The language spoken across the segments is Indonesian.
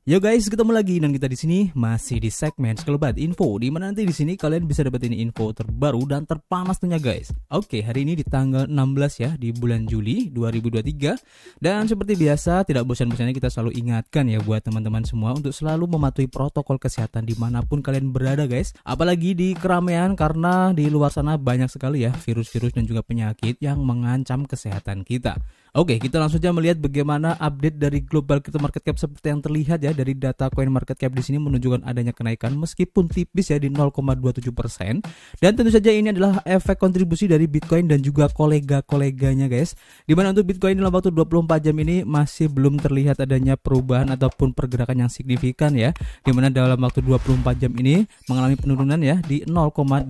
Yo guys, ketemu lagi dan kita di sini masih di segmen Sekelebat Info, di mana nanti di sini kalian bisa dapetin info terbaru dan terpanas tentunya guys. Oke, hari ini di tanggal 16 ya, di bulan Juli 2023. Dan seperti biasa, tidak bosan-bosannya kita selalu ingatkan ya buat teman-teman semua untuk selalu mematuhi protokol kesehatan dimanapun kalian berada guys. Apalagi di keramaian, karena di luar sana banyak sekali ya virus-virus dan juga penyakit yang mengancam kesehatan kita. Oke, kita langsung saja melihat bagaimana update dari global crypto market cap seperti yang terlihat ya dari data coin market cap di sini menunjukkan adanya kenaikan meskipun tipis ya di 0,27%. Dan tentu saja ini adalah efek kontribusi dari Bitcoin dan juga kolega-koleganya guys. Dimana untuk Bitcoin dalam waktu 24 jam ini masih belum terlihat adanya perubahan ataupun pergerakan yang signifikan ya. Dimana dalam waktu 24 jam ini mengalami penurunan ya di 0,86%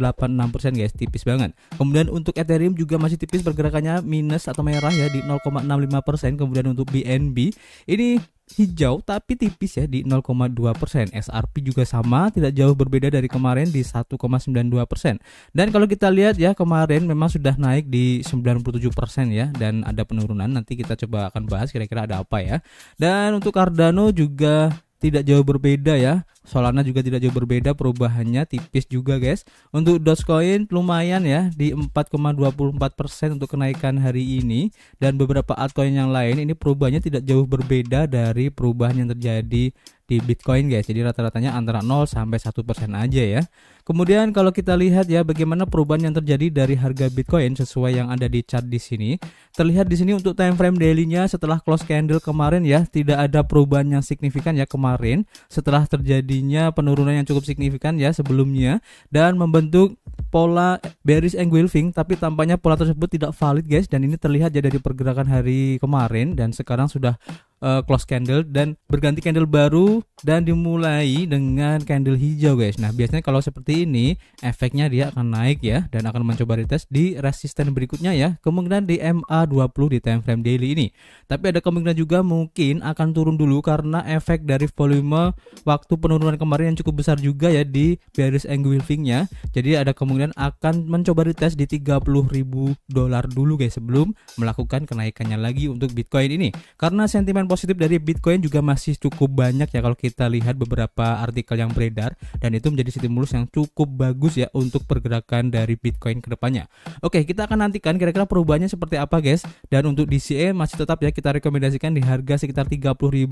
guys, tipis banget. Kemudian untuk Ethereum juga masih tipis pergerakannya, minus atau merah ya di 0,65%. Kemudian untuk BNB ini hijau tapi tipis ya di 0,2%. SRP juga sama, tidak jauh berbeda dari kemarin di 1,92%. Dan kalau kita lihat ya, kemarin memang sudah naik di 97% ya, dan ada penurunan. Nanti kita coba akan bahas kira-kira ada apa ya. Dan untuk Cardano juga tidak jauh berbeda ya. Solana juga tidak jauh berbeda, perubahannya tipis juga guys. Untuk Dogecoin lumayan ya di 4,24% untuk kenaikan hari ini. Dan beberapa altcoin yang lain ini perubahannya tidak jauh berbeda dari perubahan yang terjadi di Bitcoin guys. Jadi rata-ratanya antara 0 sampai 1% aja ya. Kemudian kalau kita lihat ya bagaimana perubahan yang terjadi dari harga Bitcoin sesuai yang ada di chart di sini. Terlihat di sini untuk time frame daily-nya setelah close candle kemarin ya, tidak ada perubahan yang signifikan ya kemarin setelah terjadinya penurunan yang cukup signifikan ya sebelumnya dan membentuk pola bearish engulfing, tapi tampaknya pola tersebut tidak valid guys, dan ini terlihat ya dari pergerakan hari kemarin dan sekarang sudah close candle dan berganti candle baru dan dimulai dengan candle hijau guys. Nah biasanya kalau seperti ini efeknya dia akan naik ya dan akan mencoba retest di resisten berikutnya ya, kemungkinan di MA20 di time frame daily ini. Tapi ada kemungkinan juga mungkin akan turun dulu karena efek dari volume waktu penurunan kemarin yang cukup besar juga ya di bearish engulfing-nya. Jadi ada kemungkinan akan mencoba retest di $30.000 dulu guys sebelum melakukan kenaikannya lagi untuk Bitcoin ini. Karena sentimen positif dari Bitcoin juga masih cukup banyak ya kalau kita lihat beberapa artikel yang beredar, dan itu menjadi stimulus yang cukup bagus ya untuk pergerakan dari Bitcoin ke depannya. Oke, kita akan nantikan kira-kira perubahannya seperti apa guys. Dan untuk DCA masih tetap ya kita rekomendasikan di harga sekitar 30.000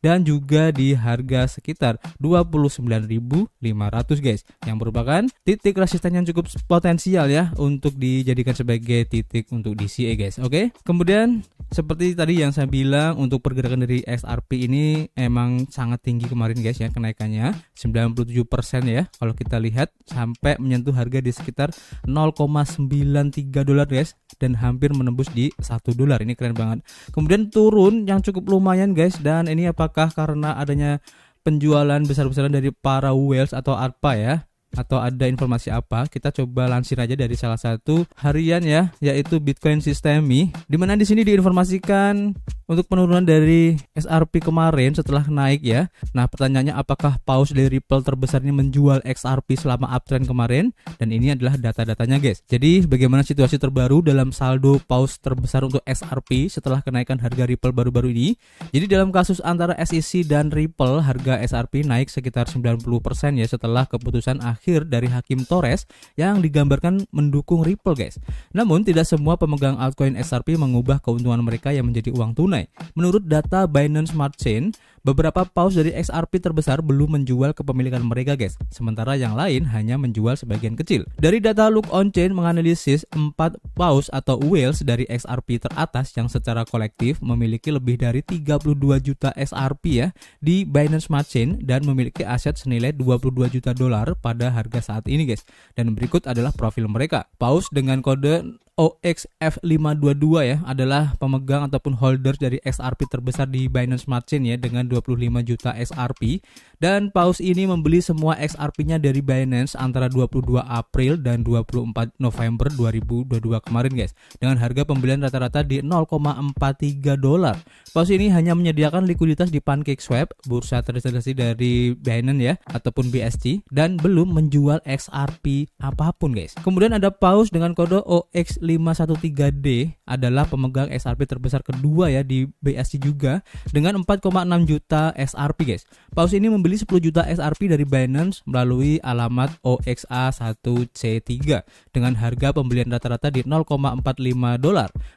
dan juga di harga sekitar 29.500 guys, yang merupakan titik resisten yang cukup potensial ya untuk dijadikan sebagai titik untuk DCA guys. Oke. Kemudian seperti tadi yang saya bilang, untuk pergerakan dari XRP ini emang sangat tinggi kemarin guys ya, kenaikannya 97% ya. Kalau kita lihat sampai menyentuh harga di sekitar $0,93 guys dan hampir menembus di $1. Ini keren banget. Kemudian turun yang cukup lumayan guys, dan ini apakah karena adanya penjualan besar-besaran dari para whales atau apa ya, atau ada informasi apa? Kita coba lansir aja dari salah satu harian ya, yaitu Bitcoin Systemi, di mana di sini diinformasikan untuk penurunan dari XRP kemarin setelah naik ya. Nah pertanyaannya, apakah paus dari Ripple terbesar ini menjual XRP selama uptrend kemarin? Dan ini adalah data-datanya guys. Jadi bagaimana situasi terbaru dalam saldo paus terbesar untuk XRP setelah kenaikan harga Ripple baru-baru ini? Jadi dalam kasus antara SEC dan Ripple, harga XRP naik sekitar 90% ya setelah keputusan akhir dari Hakim Torres yang digambarkan mendukung Ripple guys. Namun tidak semua pemegang altcoin XRP mengubah keuntungan mereka yang menjadi uang tunai. Menurut data Binance Smart Chain, beberapa paus dari XRP terbesar belum menjual kepemilikan mereka guys, sementara yang lain hanya menjual sebagian kecil. Dari data Look On Chain menganalisis 4 paus atau whales dari XRP teratas yang secara kolektif memiliki lebih dari 32 juta XRP ya di Binance Smart Chain dan memiliki aset senilai $22 juta pada harga saat ini guys. Dan berikut adalah profil mereka. Paus dengan kode OXF522 ya adalah pemegang ataupun holder dari XRP terbesar di Binance Smart Chain ya dengan 25 juta XRP, Dan Paus ini membeli semua XRP-nya dari Binance antara 22 April dan 24 November 2022 kemarin guys, dengan harga pembelian rata-rata di $0,43. Paus ini hanya menyediakan likuiditas di PancakeSwap, bursa terintegrasi dari Binance ya, ataupun BSC, dan belum menjual XRP apapun guys. Kemudian ada Paus dengan kode OX513D, adalah pemegang XRP terbesar kedua ya di BSC juga, dengan 4,6 juta XRP guys. Paus ini membeli 10 juta XRP dari Binance melalui alamat OXA1C3 dengan harga pembelian rata-rata di $0,45.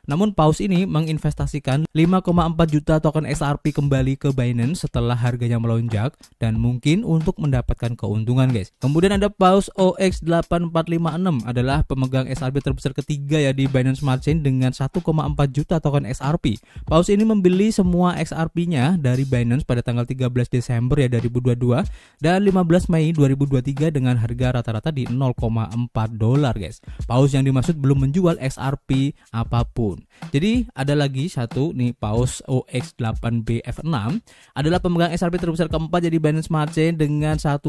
Namun Paus ini menginvestasikan 5,4 juta token XRP kembali ke Binance setelah harganya melonjak dan mungkin untuk mendapatkan keuntungan guys. Kemudian ada Paus OX8456, adalah pemegang XRP terbesar ketiga ya di Binance Smart Chain dengan 1,4 juta token XRP. Paus ini membeli semua XRP-nya dari Binance pada tanggal 13 Desember ya 2022 dan 15 Mei 2023 dengan harga rata-rata di $0,4 guys. Paus yang dimaksud belum menjual XRP apapun. Jadi ada lagi satu nih, Paus OX8BF6 adalah pemegang XRP terbesar keempat jadi Binance Smart Chain dengan 1,4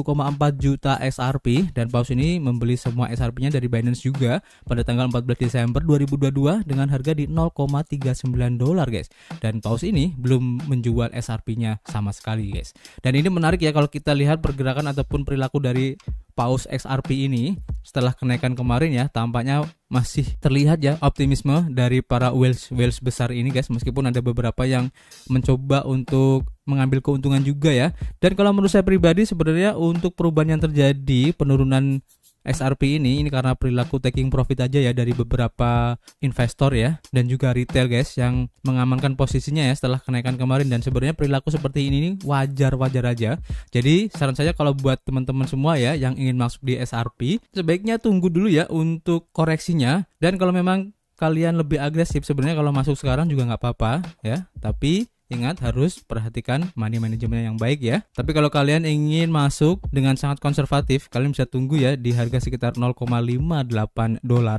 juta XRP, dan Paus ini membeli semua XRP-nya dari Binance juga pada tanggal 14 Desember 2022 dengan harga di $0,39 guys. Dan Paus ini belum menjual XRP-nya sama sekali guys. Dan ini menarik ya kalau kita lihat pergerakan ataupun perilaku dari Paus XRP ini setelah kenaikan kemarin ya, tampaknya masih terlihat ya optimisme dari para whales besar ini guys, meskipun ada beberapa yang mencoba untuk mengambil keuntungan juga ya. Dan kalau menurut saya pribadi sebenarnya untuk perubahan yang terjadi, penurunan XRP ini karena perilaku taking profit aja ya dari beberapa investor ya, dan juga retail guys yang mengamankan posisinya ya setelah kenaikan kemarin. Dan sebenarnya perilaku seperti ini wajar-wajar aja. Jadi saran saya kalau buat teman-teman semua ya yang ingin masuk di XRP, sebaiknya tunggu dulu ya untuk koreksinya. Dan kalau memang kalian lebih agresif, sebenarnya kalau masuk sekarang juga nggak apa-apa ya, tapi ingat harus perhatikan money management yang baik ya. Tapi kalau kalian ingin masuk dengan sangat konservatif, kalian bisa tunggu ya di harga sekitar $0,58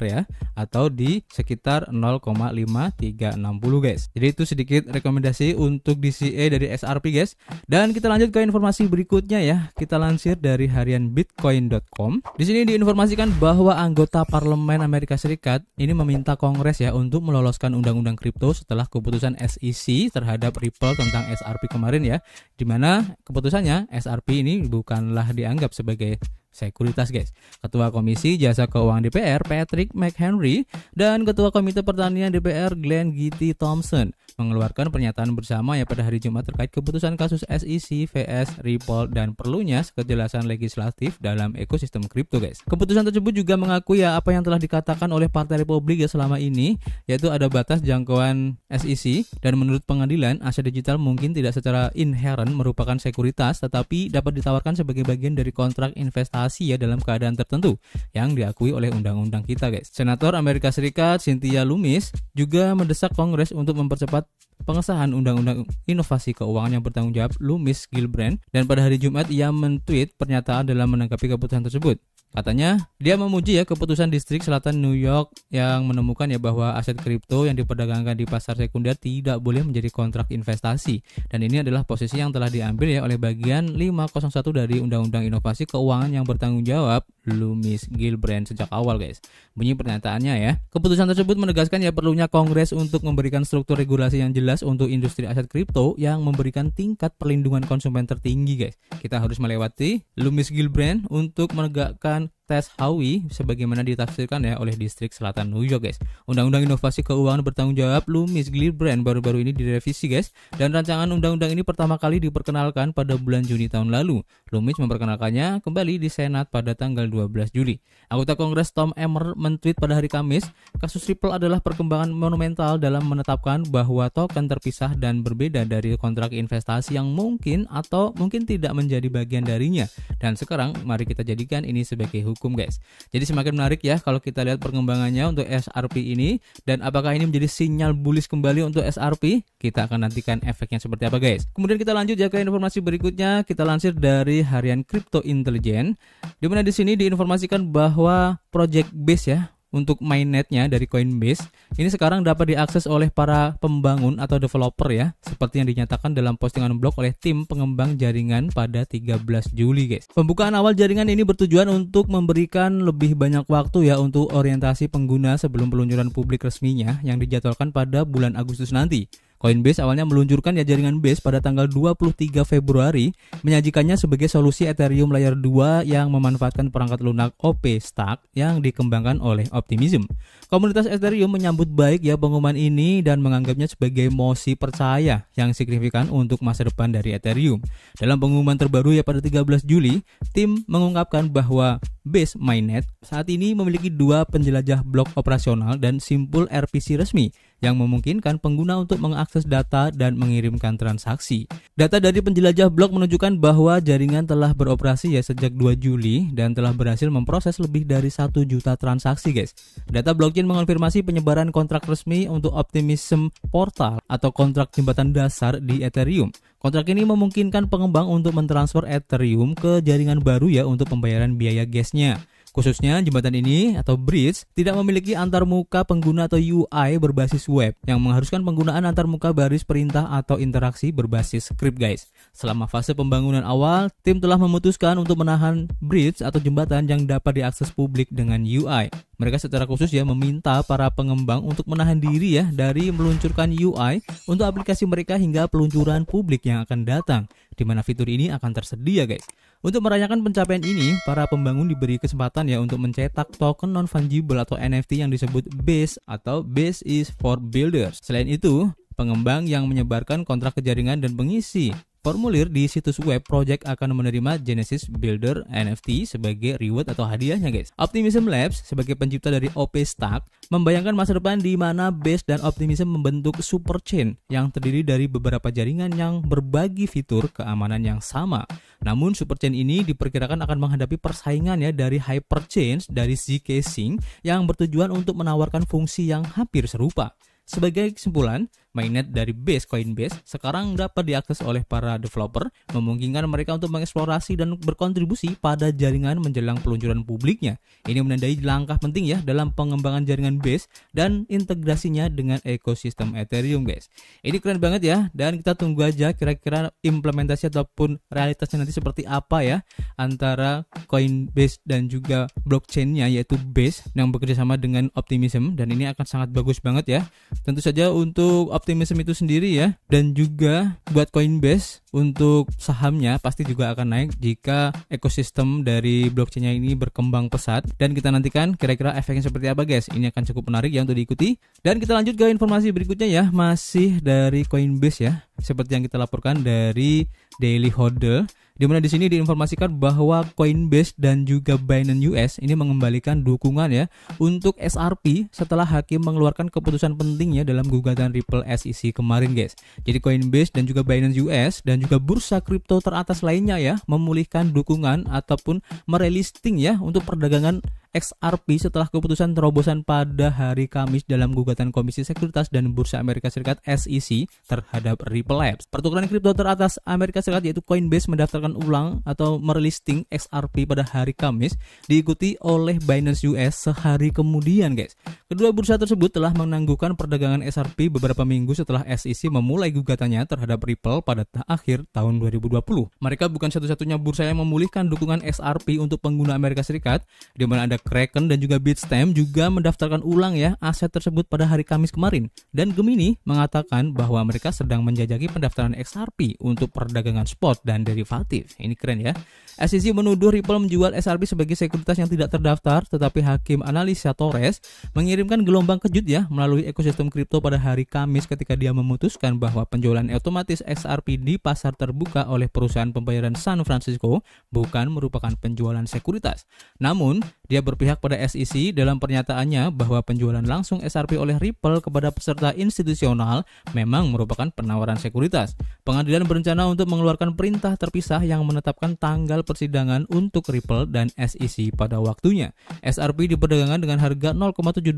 ya, atau di sekitar 0,5360 guys. Jadi itu sedikit rekomendasi untuk DCA dari XRP guys. Dan kita lanjut ke informasi berikutnya ya. Kita lansir dari harian bitcoin.com. Di sini diinformasikan bahwa anggota parlemen Amerika Serikat ini meminta Kongres ya untuk meloloskan undang-undang kripto setelah keputusan SEC terhadap Ripple tentang XRP kemarin ya, dimana keputusannya XRP ini bukanlah dianggap sebagai sekuritas guys. Ketua Komisi Jasa Keuangan DPR Patrick McHenry dan Ketua Komite Pertanian DPR Glenn G.T. Thompson mengeluarkan pernyataan bersama ya pada hari Jumat terkait keputusan kasus SEC vs Ripple dan perlunya kejelasan legislatif dalam ekosistem kripto guys. Keputusan tersebut juga mengakui ya apa yang telah dikatakan oleh Partai Republik ya selama ini, yaitu ada batas jangkauan SEC, dan menurut pengadilan aset digital mungkin tidak secara inherent merupakan sekuritas, tetapi dapat ditawarkan sebagai bagian dari kontrak investasi ya dalam keadaan tertentu yang diakui oleh undang-undang kita guys. Senator Amerika Serikat Cynthia Lummis juga mendesak Kongres untuk mempercepat pengesahan Undang-Undang Inovasi Keuangan yang bertanggung jawab Lummis-Gillibrand, dan pada hari Jumat ia men-tweet pernyataan dalam menanggapi keputusan tersebut. Katanya, dia memuji ya keputusan Distrik Selatan New York yang menemukan ya bahwa aset kripto yang diperdagangkan di pasar sekunder tidak boleh menjadi kontrak investasi. Dan ini adalah posisi yang telah diambil ya oleh bagian 501 dari Undang-Undang Inovasi Keuangan yang bertanggung jawab Lummis-Gillibrand sejak awal guys. Bunyi pernyataannya ya. Keputusan tersebut menegaskan ya perlunya Kongres untuk memberikan struktur regulasi yang jelas untuk industri aset kripto yang memberikan tingkat perlindungan konsumen tertinggi guys. Kita harus melewati Lummis-Gillibrand untuk menegakkan tes Howey sebagaimana ditafsirkan ya oleh Distrik Selatan New York guys. Undang-Undang Inovasi Keuangan bertanggung jawab Lummis-Gillibrand baru-baru ini direvisi guys, dan rancangan undang-undang ini pertama kali diperkenalkan pada bulan Juni tahun lalu. Lummis memperkenalkannya kembali di Senat pada tanggal 12 Juli. Anggota Kongres Tom Emmer men-tweet pada hari Kamis, kasus Ripple adalah perkembangan monumental dalam menetapkan bahwa token terpisah dan berbeda dari kontrak investasi yang mungkin atau mungkin tidak menjadi bagian darinya. Dan sekarang mari kita jadikan ini sebagai hukum guys. Jadi semakin menarik ya kalau kita lihat perkembangannya untuk XRP ini, dan apakah ini menjadi sinyal bullish kembali untuk XRP? Kita akan nantikan efeknya seperti apa guys. Kemudian kita lanjut ya ke informasi berikutnya. Kita lansir dari harian Crypto Intelligence, di mana di sini diinformasikan bahwa Project Base ya, untuk mainnetnya dari Coinbase ini sekarang dapat diakses oleh para pembangun atau developer ya, seperti yang dinyatakan dalam postingan blog oleh tim pengembang jaringan pada 13 Juli guys. Pembukaan awal jaringan ini bertujuan untuk memberikan lebih banyak waktu ya untuk orientasi pengguna sebelum peluncuran publik resminya yang dijadwalkan pada bulan Agustus nanti. Coinbase awalnya meluncurkan ya jaringan Base pada tanggal 23 Februari, menyajikannya sebagai solusi Ethereum Layer 2 yang memanfaatkan perangkat lunak OP Stack yang dikembangkan oleh Optimism. Komunitas Ethereum menyambut baik ya pengumuman ini dan menganggapnya sebagai mosi percaya yang signifikan untuk masa depan dari Ethereum. Dalam pengumuman terbaru ya pada 13 Juli, tim mengungkapkan bahwa Base Mainnet saat ini memiliki 2 penjelajah blok operasional dan simpul RPC resmi yang memungkinkan pengguna untuk mengakses data dan mengirimkan transaksi. Data dari penjelajah blok menunjukkan bahwa jaringan telah beroperasi ya sejak 2 Juli dan telah berhasil memproses lebih dari 1 juta transaksi guys. Data blockchain mengonfirmasi penyebaran kontrak resmi untuk Optimism Portal atau kontrak jembatan dasar di Ethereum. Kontrak ini memungkinkan pengembang untuk mentransfer Ethereum ke jaringan baru ya untuk pembayaran biaya gasnya. Khususnya jembatan ini atau bridge tidak memiliki antarmuka pengguna atau UI berbasis web yang mengharuskan penggunaan antarmuka baris perintah atau interaksi berbasis script guys. Selama fase pembangunan awal, tim telah memutuskan untuk menahan bridge atau jembatan yang dapat diakses publik dengan UI. Mereka secara khusus ya meminta para pengembang untuk menahan diri ya dari meluncurkan UI untuk aplikasi mereka hingga peluncuran publik yang akan datang, di mana fitur ini akan tersedia guys. Untuk merayakan pencapaian ini, para pembangun diberi kesempatan ya untuk mencetak token non-fungible atau NFT yang disebut Base atau Base is for Builders. Selain itu, pengembang yang menyebarkan kontrak ke jaringan dan pengisi formulir di situs web project akan menerima Genesis Builder NFT sebagai reward atau hadiahnya guys. Optimism Labs sebagai pencipta dari OP Stack membayangkan masa depan di mana Base dan Optimism membentuk super chain yang terdiri dari beberapa jaringan yang berbagi fitur keamanan yang sama. Namun super chain ini diperkirakan akan menghadapi persaingan ya dari hyperchains dari zk Sync yang bertujuan untuk menawarkan fungsi yang hampir serupa. Sebagai kesimpulan, mainnet dari Base Coinbase sekarang dapat diakses oleh para developer, memungkinkan mereka untuk mengeksplorasi dan berkontribusi pada jaringan menjelang peluncuran publiknya. Ini menandai langkah penting ya dalam pengembangan jaringan Base dan integrasinya dengan ekosistem Ethereum guys. Ini keren banget ya, dan kita tunggu aja kira-kira implementasi ataupun realitasnya nanti seperti apa ya antara Coinbase dan juga blockchainnya yaitu Base yang bekerja sama dengan Optimism, dan ini akan sangat bagus banget ya. Tentu saja untuk Optimism itu sendiri ya, dan juga buat Coinbase untuk sahamnya pasti juga akan naik jika ekosistem dari blockchainnya ini berkembang pesat, dan kita nantikan kira-kira efeknya seperti apa guys. Ini akan cukup menarik ya untuk diikuti. Dan kita lanjut ke informasi berikutnya ya, masih dari Coinbase ya, seperti yang kita laporkan dari Daily Hodl, di mana di sini diinformasikan bahwa Coinbase dan juga Binance US ini mengembalikan dukungan ya untuk SRP setelah hakim mengeluarkan keputusan penting ya dalam gugatan Ripple SEC kemarin guys. Jadi Coinbase dan juga Binance US dan juga bursa kripto teratas lainnya ya memulihkan dukungan ataupun merelisting ya untuk perdagangan XRP setelah keputusan terobosan pada hari Kamis dalam gugatan Komisi Sekuritas dan Bursa Amerika Serikat SEC terhadap Ripple Labs. Pertukaran kripto teratas Amerika Serikat yaitu Coinbase mendaftarkan ulang atau merelisting XRP pada hari Kamis, diikuti oleh Binance US sehari kemudian guys. Kedua bursa tersebut telah menangguhkan perdagangan XRP beberapa minggu setelah SEC memulai gugatannya terhadap Ripple pada akhir tahun 2020. Mereka bukan satu-satunya bursa yang memulihkan dukungan XRP untuk pengguna Amerika Serikat, di mana ada Kraken dan juga Bitstamp juga mendaftarkan ulang ya aset tersebut pada hari Kamis kemarin. Dan Gemini mengatakan bahwa mereka sedang menjajaki pendaftaran XRP untuk perdagangan spot dan derivatif. Ini keren ya. SEC menuduh Ripple menjual XRP sebagai sekuritas yang tidak terdaftar, tetapi hakim Analisa Torres mengirimkan gelombang kejut ya melalui ekosistem kripto pada hari Kamis ketika dia memutuskan bahwa penjualan otomatis XRP di pasar terbuka oleh perusahaan pembayaran San Francisco bukan merupakan penjualan sekuritas. Namun, dia berpihak pada SEC dalam pernyataannya bahwa penjualan langsung XRP oleh Ripple kepada peserta institusional memang merupakan penawaran sekuritas. Pengadilan berencana untuk mengeluarkan perintah terpisah yang menetapkan tanggal persidangan untuk Ripple dan SEC pada waktunya. XRP diperdagangkan dengan harga $0.72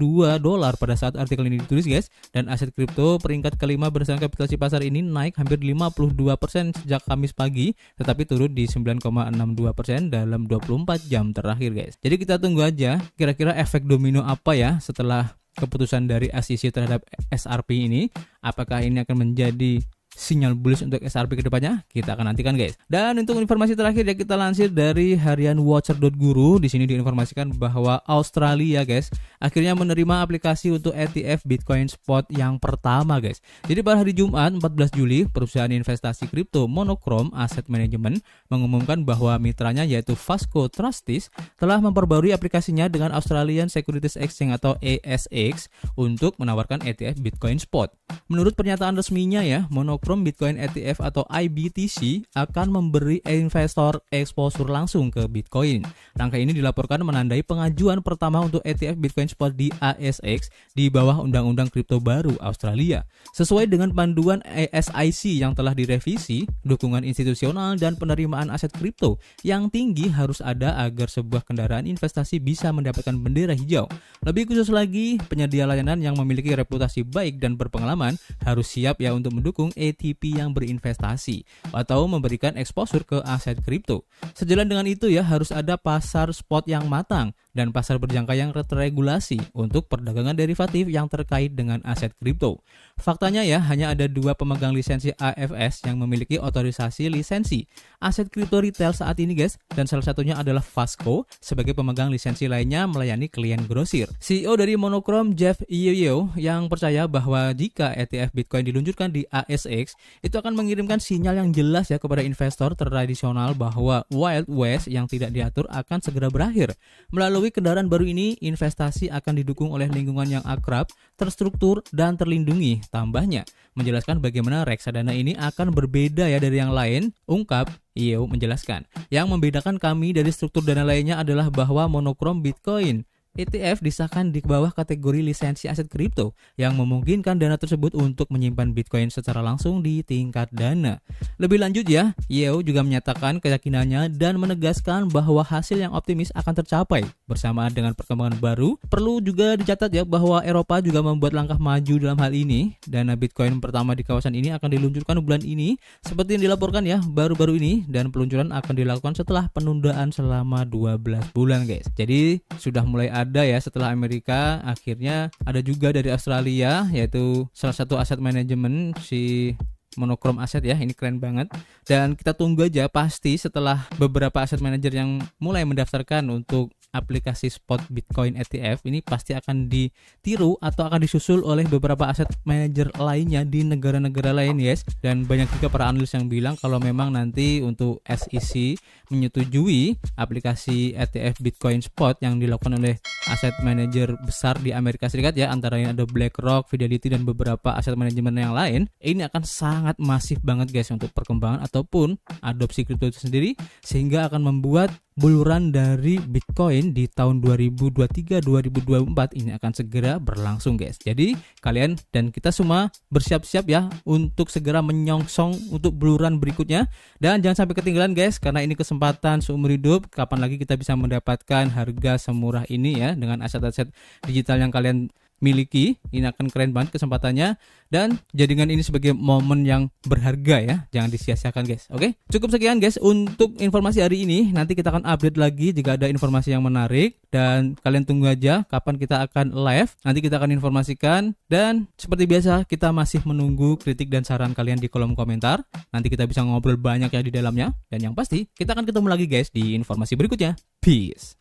pada saat artikel ini ditulis guys, dan aset kripto peringkat kelima berdasarkan kapitalisasi pasar ini naik hampir 52% sejak Kamis pagi, tetapi turun di 9,62% dalam 24 jam terakhir guys. Jadi kita tunggu tunggu aja kira-kira efek domino apa ya setelah keputusan dari SEC terhadap SRP ini. Apakah ini akan menjadi sinyal bullish untuk SRP kedepannya? Kita akan nantikan guys. Dan untuk informasi terakhir ya, kita lansir dari harian Watcher.guru. Di sini diinformasikan bahwa Australia guys akhirnya menerima aplikasi untuk ETF Bitcoin Spot yang pertama guys. Jadi pada hari Jumat 14 Juli, perusahaan investasi kripto Monochrome Asset Management mengumumkan bahwa mitranya yaitu Vasco Trustees telah memperbarui aplikasinya dengan Australian Securities Exchange atau ASX untuk menawarkan ETF Bitcoin Spot. Menurut pernyataan resminya ya, Monochrome Bitcoin ETF atau IBTC akan memberi investor exposure langsung ke Bitcoin. Langkah ini dilaporkan menandai pengajuan pertama untuk ETF Bitcoin Spot di ASX di bawah Undang-Undang Kripto baru Australia. Sesuai dengan panduan ASIC yang telah direvisi, dukungan institusional dan penerimaan aset kripto yang tinggi harus ada agar sebuah kendaraan investasi bisa mendapatkan bendera hijau. Lebih khusus lagi, penyedia layanan yang memiliki reputasi baik dan berpengalaman harus siap ya untuk mendukung ATP yang berinvestasi atau memberikan exposure ke aset kripto. Sejalan dengan itu ya, harus ada pasar spot yang matang dan pasar berjangka yang terregulasi untuk perdagangan derivatif yang terkait dengan aset kripto. Faktanya ya, hanya ada 2 pemegang lisensi AFS yang memiliki otorisasi lisensi aset kripto retail saat ini guys, dan salah satunya adalah Vasco sebagai pemegang lisensi lainnya melayani klien grosir. CEO dari Monochrome Jeff Yeo yang percaya bahwa jika ETF Bitcoin diluncurkan di ASX, itu akan mengirimkan sinyal yang jelas ya kepada investor tradisional bahwa Wild West yang tidak diatur akan segera berakhir. Melalui kendaraan baru ini, investasi akan didukung oleh lingkungan yang akrab, terstruktur, dan terlindungi. Tambahnya, menjelaskan bagaimana reksadana ini akan berbeda ya dari yang lain, ungkap Yeo menjelaskan. Yang membedakan kami dari struktur dana lainnya adalah bahwa Monochrome Bitcoin ETF disahkan di bawah kategori lisensi aset kripto yang memungkinkan dana tersebut untuk menyimpan Bitcoin secara langsung di tingkat dana. Lebih lanjut ya, Yeo juga menyatakan keyakinannya dan menegaskan bahwa hasil yang optimis akan tercapai. Bersamaan dengan perkembangan baru, perlu juga dicatat ya bahwa Eropa juga membuat langkah maju dalam hal ini. Dana Bitcoin pertama di kawasan ini akan diluncurkan bulan ini seperti yang dilaporkan ya baru-baru ini, dan peluncuran akan dilakukan setelah penundaan selama 12 bulan guys. Jadi sudah mulai ada ya setelah Amerika, akhirnya ada juga dari Australia, yaitu salah satu aset manajemen si Monochrome Asset ya. Ini keren banget, dan kita tunggu aja pasti setelah beberapa aset manajer yang mulai mendaftarkan untuk aplikasi spot Bitcoin ETF ini pasti akan ditiru atau akan disusul oleh beberapa aset manajer lainnya di negara-negara lain guys. Dan banyak juga para analis yang bilang kalau memang nanti untuk SEC menyetujui aplikasi ETF Bitcoin Spot yang dilakukan oleh aset manajer besar di Amerika Serikat ya, antara lain ada BlackRock, Fidelity, dan beberapa aset manajemen yang lain, ini akan sangat masif banget guys untuk perkembangan ataupun adopsi kripto itu sendiri, sehingga akan membuat buluran dari Bitcoin di tahun 2023-2024 ini akan segera berlangsung guys. Jadi kalian dan kita semua bersiap-siap ya untuk segera menyongsong untuk buluran berikutnya, dan jangan sampai ketinggalan guys, karena ini kesempatan seumur hidup. Kapan lagi kita bisa mendapatkan harga semurah ini ya dengan aset-aset digital yang kalian miliki. Ini akan keren banget kesempatannya, dan jadikan ini sebagai momen yang berharga ya, jangan disia-siakan guys. Oke, cukup sekian guys untuk informasi hari ini. Nanti kita akan update lagi jika ada informasi yang menarik, dan kalian tunggu aja kapan kita akan live. Nanti kita akan informasikan, dan seperti biasa kita masih menunggu kritik dan saran kalian di kolom komentar. Nanti kita bisa ngobrol banyak ya di dalamnya, dan yang pasti kita akan ketemu lagi guys di informasi berikutnya. Peace.